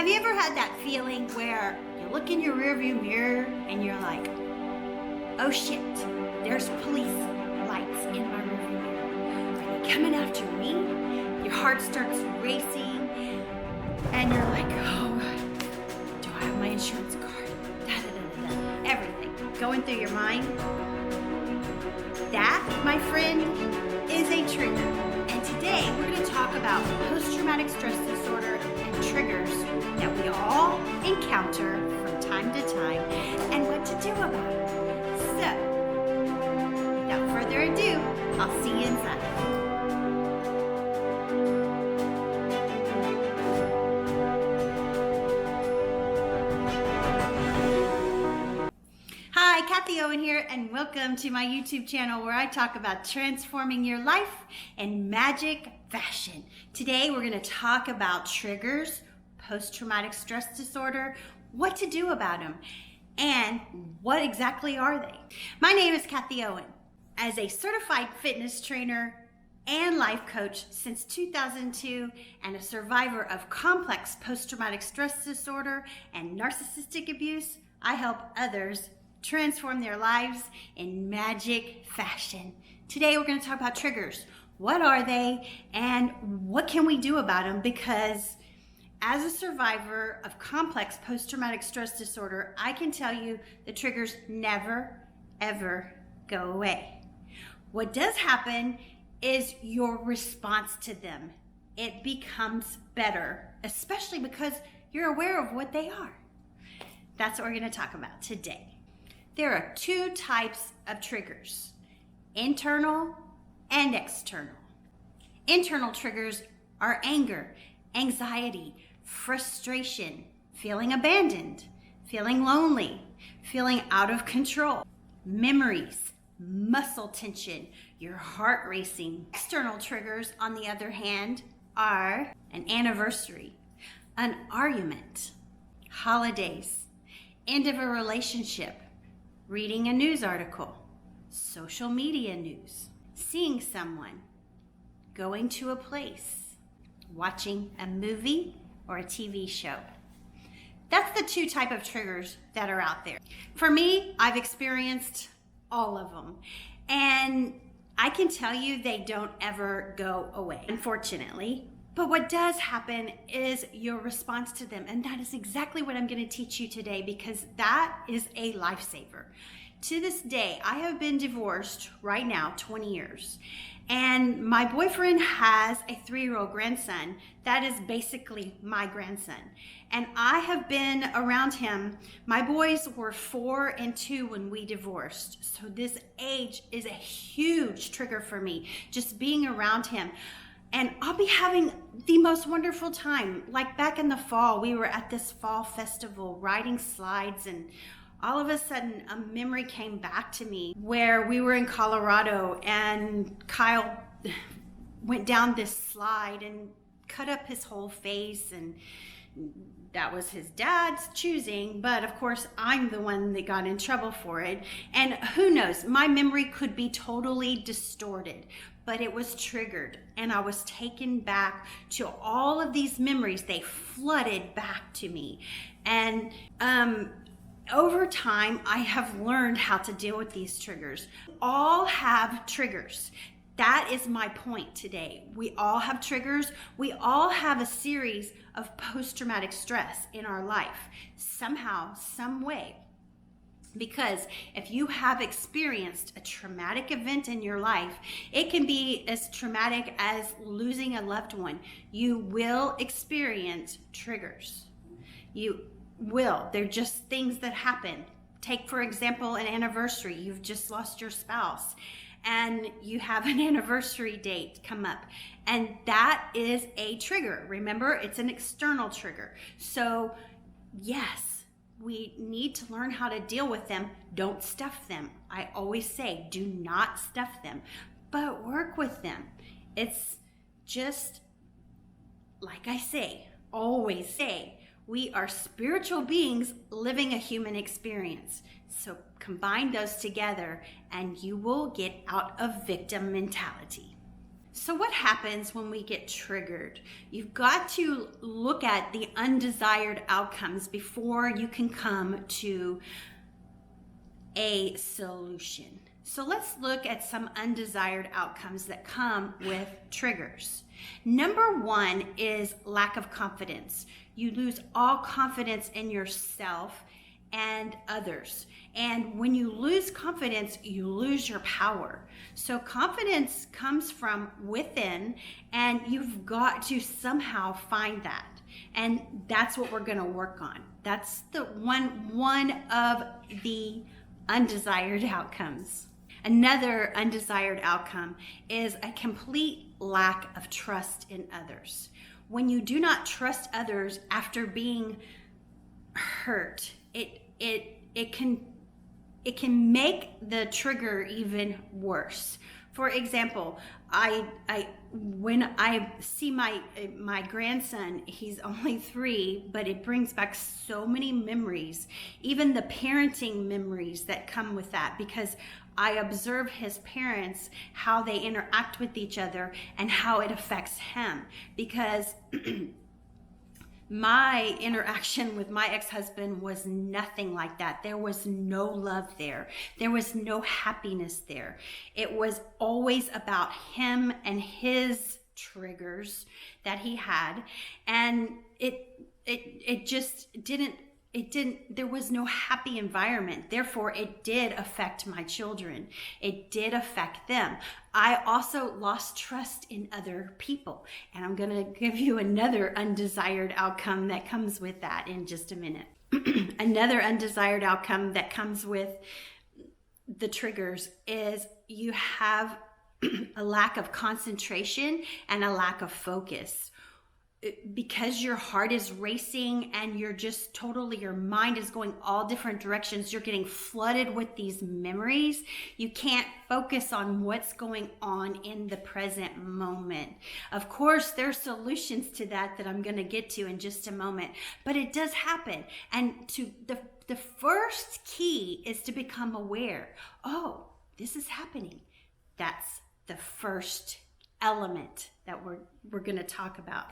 Have you ever had that feeling where you look in your rearview mirror and you're like, oh shit, there's police lights in my rearview mirror. Are they coming after me? Your heart starts racing and you're like, oh, do I have my insurance card? Everything going through your mind. That, my friend, is a trigger. And today we're going to talk about post-traumatic stress disorder and triggers that we all encounter from time to time and what to do about it. So, without further ado, I'll see you inside. Hi, Kathie Owen here, and welcome to my YouTube channel where I talk about transforming your life in magic fashion. Today we're going to talk about triggers, post-traumatic stress disorder, what to do about them, and what exactly are they. My name is Kathie Owen. As a certified fitness trainer and life coach since 2002 and a survivor of complex post-traumatic stress disorder and narcissistic abuse, I help others transform their lives in magic fashion. Today we're going to talk about triggers. What are they and what can we do about them? Because as a survivor of complex post-traumatic stress disorder, I can tell you the triggers never, ever go away. What does happen is your response to them. It becomes better, especially because you're aware of what they are. That's what we're going to talk about today. There are two types of triggers, internal and external. Internal triggers are anger, anxiety, frustration, feeling abandoned, feeling lonely, feeling out of control, memories, muscle tension, your heart racing. External triggers, on the other hand, are an anniversary, an argument, holidays, end of a relationship, reading a news article, social media news, seeing someone, going to a place, watching a movie or a TV show. That's the two types of triggers that are out there. For me, I've experienced all of them. And I can tell you they don't ever go away, unfortunately. But what does happen is your response to them. And that is exactly what I'm going to teach you today, because that is a lifesaver. To this day, I have been divorced right now 20 years. And my boyfriend has a 3-year-old grandson that is basically my grandson. And I have been around him. My boys were 4 and 2 when we divorced. So this age is a huge trigger for me, just being around him. And I'll be having the most wonderful time. Like back in the fall, we were at this fall festival riding slides, and all of a sudden a memory came back to me where we were in Colorado and Kyle went down this slide and cut up his whole face, and that was his dad's choosing, but of course I'm the one that got in trouble for it. And who knows, my memory could be totally distorted, but it was triggered and I was taken back to all of these memories. They flooded back to me. And over time, I have learned how to deal with these triggers. All have triggers. That is my point today. We all have triggers. We all have a series of post-traumatic stress in our life, somehow, some way. Because if you have experienced a traumatic event in your life, it can be as traumatic as losing a loved one. You will experience triggers. You will. They're just things that happen. Take, for example, an anniversary. You've just lost your spouse and you have an anniversary date come up, and that is a trigger. Remember, it's an external trigger. So yes, we need to learn how to deal with them. Don't stuff them. I always say, do not stuff them, but work with them. It's just, like I say, always say, we are spiritual beings living a human experience. So combine those together and you will get out of victim mentality. So what happens when we get triggered? You've got to look at the undesired outcomes before you can come to a solution. So let's look at some undesired outcomes that come with triggers. Number one is lack of confidence. You lose all confidence in yourself and others. And when you lose confidence, you lose your power. So confidence comes from within, and you've got to somehow find that. And that's what we're going to work on. That's the one of the undesired outcomes. Another undesired outcome is a complete lack of trust in others. When you do not trust others after being hurt, it can make the trigger even worse. For example, when I see my grandson, he's only 3, but it brings back so many memories, even the parenting memories that come with that, because I observe his parents, how they interact with each other and how it affects him. Because my interaction with my ex-husband was nothing like that. There was no love there. There was no happiness there. It was always about him and his triggers that he had. And it just didn't, there was no happy environment. Therefore, it did affect my children. It did affect them. I also lost trust in other people. And I'm going to give you another undesired outcome that comes with that in just a minute. Another undesired outcome that comes with the triggers is you have a lack of concentration and a lack of focus. Because your heart is racing and you're just totally, your mind is going all different directions. You're getting flooded with these memories. You can't focus on what's going on in the present moment. Of course, there's solutions to that I'm going to get to in just a moment, but it does happen. And the first key is to become aware. Oh, this is happening. That's the first element that we're going to talk about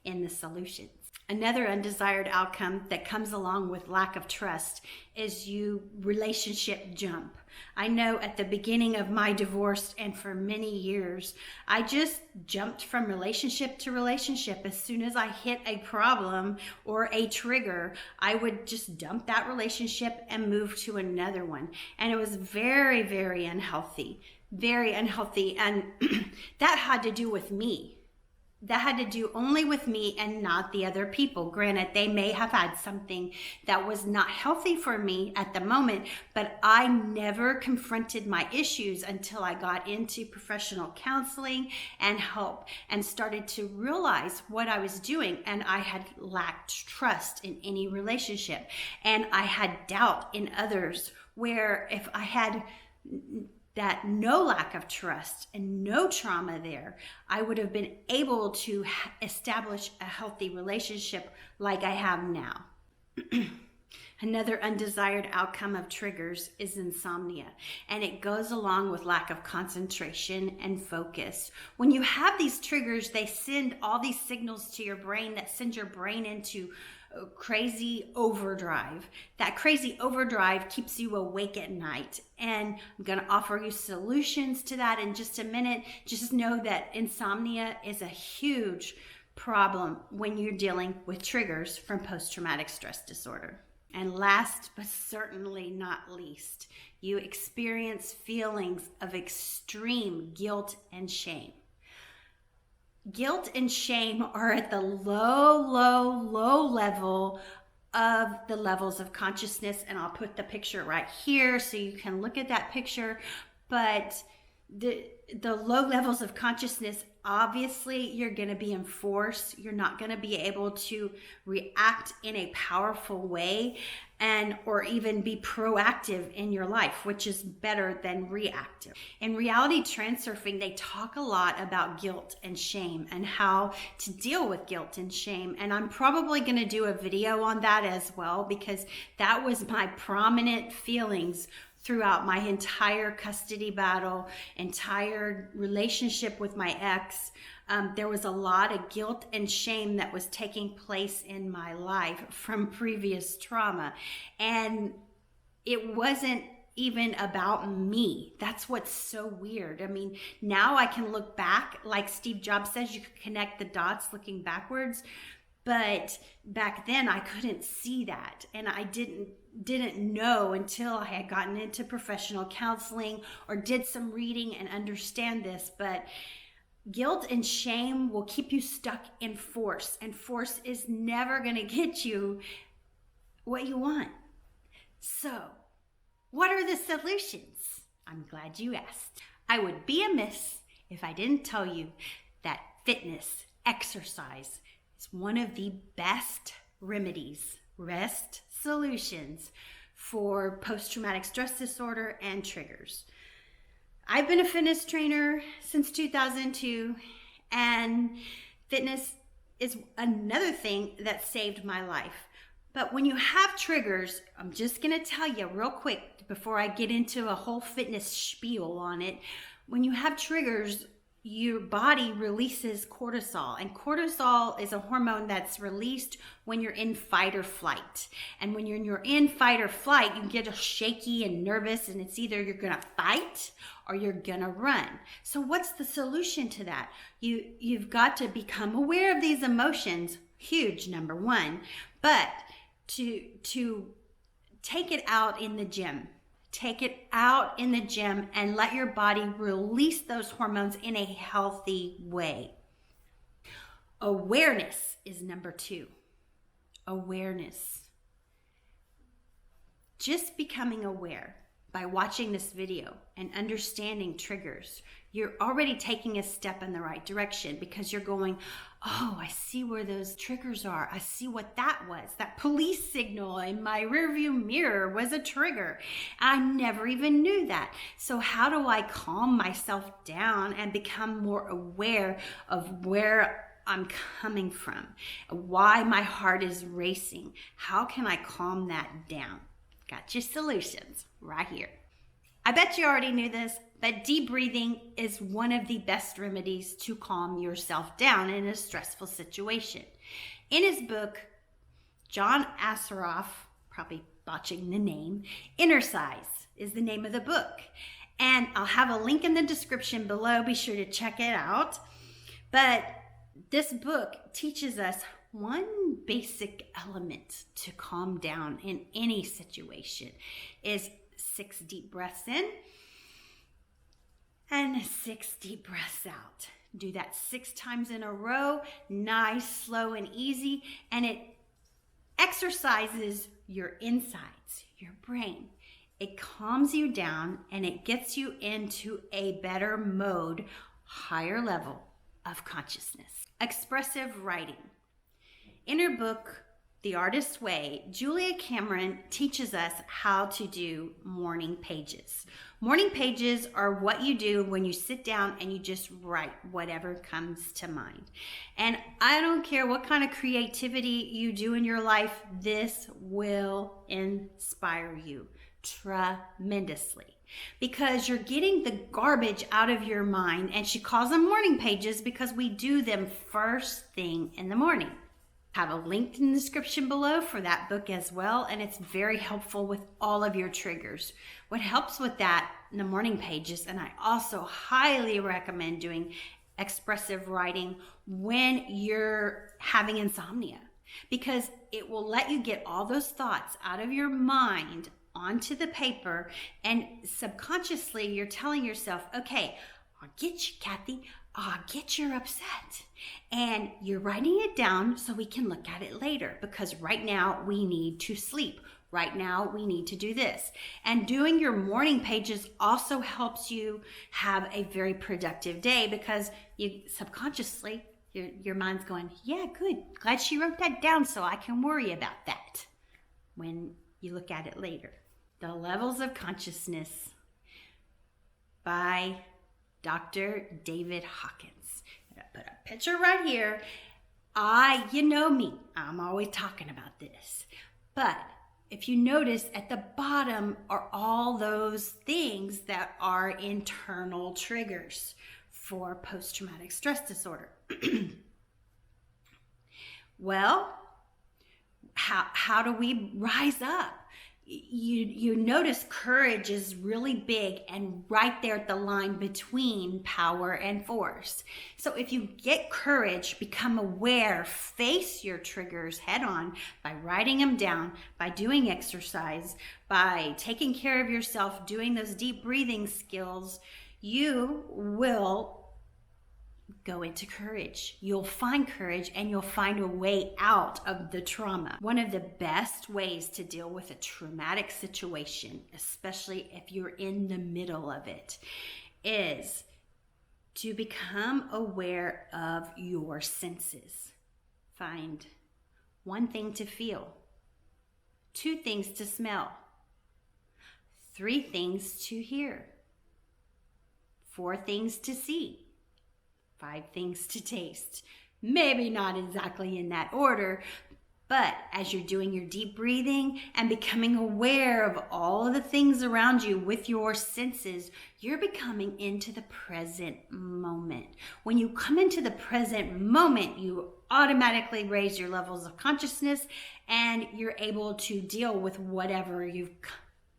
in the solutions. Another undesired outcome that comes along with lack of trust is relationship jump. I know at the beginning of my divorce and for many years, I just jumped from relationship to relationship. As soon as I hit a problem or a trigger, I would just dump that relationship and move to another one. And it was very, very unhealthy, very unhealthy. And that had to do with me. That had to do only with me and not the other people. Granted, they may have had something that was not healthy for me at the moment, but I never confronted my issues until I got into professional counseling and help and started to realize what I was doing. And I had lacked trust in any relationship. And I had doubt in others, where if I had that no lack of trust and no trauma there, I would have been able to establish a healthy relationship like I have now. Another undesired outcome of triggers is insomnia, and it goes along with lack of concentration and focus. When you have these triggers, they send all these signals to your brain that send your brain into crazy overdrive. That crazy overdrive keeps you awake at night. And I'm going to offer you solutions to that in just a minute. Just know that insomnia is a huge problem when you're dealing with triggers from post-traumatic stress disorder. And last but certainly not least, you experience feelings of extreme guilt and shame. Guilt and shame are at the low level of the levels of consciousness. And I'll put the picture right here so you can look at that picture. But the low levels of consciousness, obviously you're going to be in force. You're not going to be able to react in a powerful way or even be proactive in your life, which is better than reactive. In reality transurfing, they talk a lot about guilt and shame and how to deal with guilt and shame. And I'm probably going to do a video on that as well, because that was my prominent feelings throughout my entire custody battle, entire relationship with my ex. There was a lot of guilt and shame that was taking place in my life from previous trauma. And it wasn't even about me. That's what's so weird. I mean, now I can look back, like Steve Jobs says, you could connect the dots looking backwards. But back then I couldn't see that. And I didn't know until I had gotten into professional counseling or did some reading and understand this. But guilt and shame will keep you stuck in force. And force is never going to get you what you want. So, what are the solutions? I'm glad you asked. I would be amiss if I didn't tell you that fitness, exercise, is one of the best remedies, rest solutions for post-traumatic stress disorder and triggers. I've been a fitness trainer since 2002, and fitness is another thing that saved my life. But when you have triggers, I'm just going to tell you real quick before I get into a whole fitness spiel on it. When you have triggers, your body releases cortisol, and cortisol is a hormone that's released when you're in fight or flight. And when you're in fight or flight, you get shaky and nervous, and it's either you're going to fight or you're going to run. So what's the solution to that? You've got to become aware of these emotions. Huge, number one. But to take it out in the gym. Take it out in the gym and let your body release those hormones in a healthy way. Awareness is number two. Awareness. Just becoming aware by watching this video and understanding triggers, you're already taking a step in the right direction, because you're going, oh, I see where those triggers are. I see what that was. That police signal in my rearview mirror was a trigger. I never even knew that. So how do I calm myself down and become more aware of where I'm coming from, why my heart is racing? How can I calm that down? Got your solutions right here. I bet you already knew this, but deep breathing is one of the best remedies to calm yourself down in a stressful situation. In his book, John Assaraf, probably botching the name, Inner Size is the name of the book. And I'll have a link in the description below. Be sure to check it out. But this book teaches us one basic element to calm down in any situation is 6 deep breaths in and 6 deep breaths out. Do that 6 times in a row, nice, slow, and easy, and it exercises your insides, your brain. It calms you down and it gets you into a better mode, higher level of consciousness. Expressive writing. In her book, The Artist's Way, Julia Cameron teaches us how to do morning pages. Morning pages are what you do when you sit down and you just write whatever comes to mind. And I don't care what kind of creativity you do in your life, this will inspire you tremendously, because you're getting the garbage out of your mind. And she calls them morning pages because we do them first thing in the morning. Have a link in the description below for that book as well, and it's very helpful with all of your triggers. What helps with that in the morning pages, and I also highly recommend doing expressive writing when you're having insomnia, because it will let you get all those thoughts out of your mind onto the paper, and subconsciously you're telling yourself, okay, I'll get you, Kathie. I'll get you're upset. And you're writing it down so we can look at it later, because right now we need to sleep. Right now we need to do this. And doing your morning pages also helps you have a very productive day, because you subconsciously, your mind's going, yeah, good. Glad she wrote that down so I can worry about that when you look at it later. The Levels of Consciousness by Dr. David Hawkins. I put a picture right here. You know me, I'm always talking about this. But if you notice, at the bottom are all those things that are internal triggers for post-traumatic stress disorder. Well, how do we rise up? You notice courage is really big and right there at the line between power and force. So if you get courage, become aware, face your triggers head on by writing them down, by doing exercise, by taking care of yourself, doing those deep breathing skills, you will go into courage. You'll find courage and you'll find a way out of the trauma. One of the best ways to deal with a traumatic situation, especially if you're in the middle of it, is to become aware of your senses. Find one thing to feel, 2 things to smell, 3 things to hear, 4 things to see, 5 things to taste. Maybe not exactly in that order, but as you're doing your deep breathing and becoming aware of all of the things around you with your senses, you're becoming into the present moment. When you come into the present moment, you automatically raise your levels of consciousness and you're able to deal with whatever you've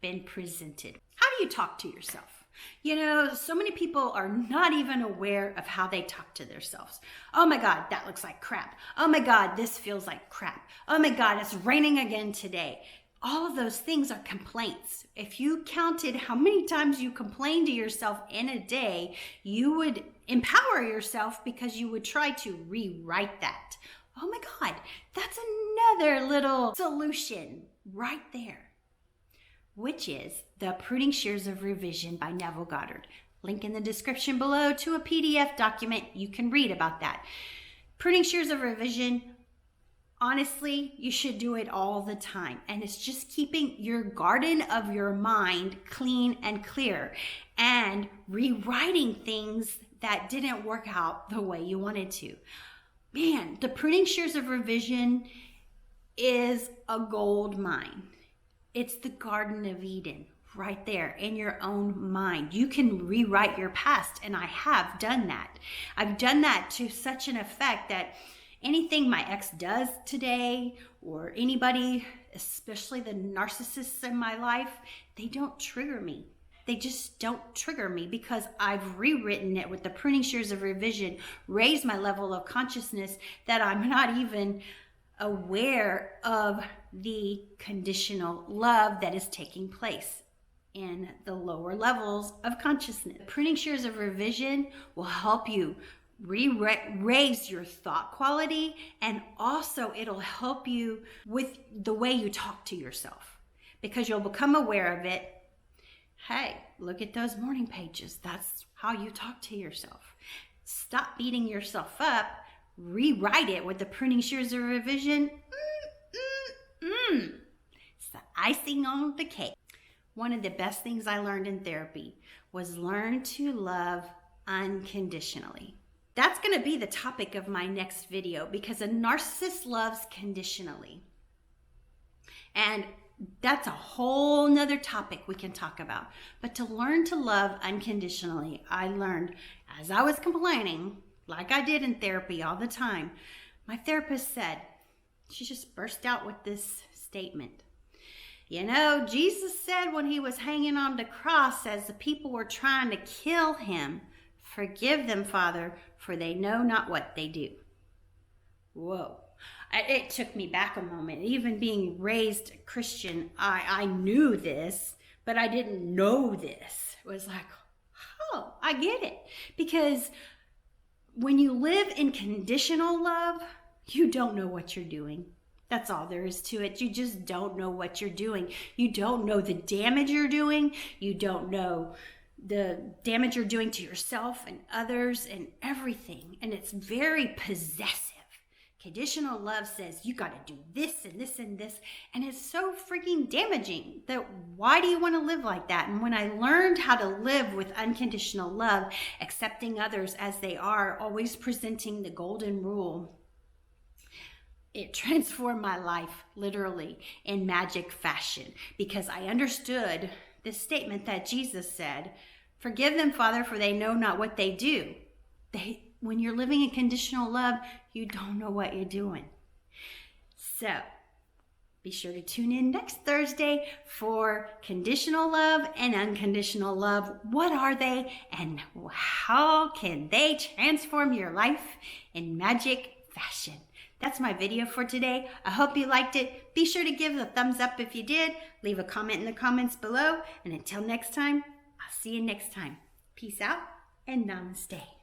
been presented. How do you talk to yourself? You know, so many people are not even aware of how they talk to themselves. Oh my God, that looks like crap. Oh my God, this feels like crap. Oh my God, it's raining again today. All of those things are complaints. If you counted how many times you complain to yourself in a day, you would empower yourself because you would try to rewrite that. Oh my God, that's another little solution right there, which is The Pruning Shears of Revision by Neville Goddard. Link in the description below to a PDF document. You can read about that. Pruning Shears of Revision, honestly, you should do it all the time. And it's just keeping your garden of your mind clean and clear and rewriting things that didn't work out the way you wanted to. Man, the Pruning Shears of Revision is a gold mine. It's the Garden of Eden right there in your own mind. You can rewrite your past, and I have done that. I've done that to such an effect that anything my ex does today or anybody, especially the narcissists in my life, they don't trigger me. They just don't trigger me because I've rewritten it with the Pruning Shears of Revision, raised my level of consciousness that I'm not even aware of the conditional love that is taking place in the lower levels of consciousness. Pruning Shears of Revision will help you raise your thought quality, and also it'll help you with the way you talk to yourself because you'll become aware of it. Hey, look at those morning pages. That's how you talk to yourself. Stop beating yourself up. Rewrite it with the Pruning Shears of Revision. It's the icing on the cake. One of the best things I learned in therapy was learn to love unconditionally. That's going to be the topic of my next video because a narcissist loves conditionally. And that's a whole nother topic we can talk about. But to learn to love unconditionally, I learned as I was complaining, like I did in therapy all the time. My therapist said, she just burst out with this statement. You know, Jesus said when he was hanging on the cross as the people were trying to kill him, "Forgive them, Father, for they know not what they do." Whoa. It took me back a moment. Even being raised Christian, I knew this, but I didn't know this. It was like, oh, I get it. Because when you live in conditional love, you don't know what you're doing. That's all there is to it. You just don't know what you're doing. You don't know the damage you're doing. You don't know the damage you're doing to yourself and others and everything. And it's very possessive. Conditional love says you got to do this and this and this. And it's so freaking damaging that why do you want to live like that? And when I learned how to live with unconditional love, accepting others as they are, always presenting the golden rule, it transformed my life literally in magic fashion, because I understood this statement that Jesus said, "Forgive them, Father, for they know not what they do." When you're living in conditional love, you don't know what you're doing. So be sure to tune in next Thursday for conditional love and unconditional love. What are they, and how can they transform your life in magic fashion? That's my video for today. I hope you liked it. Be sure to give a thumbs up if you did. Leave a comment in the comments below. And until next time, I'll see you next time. Peace out and namaste.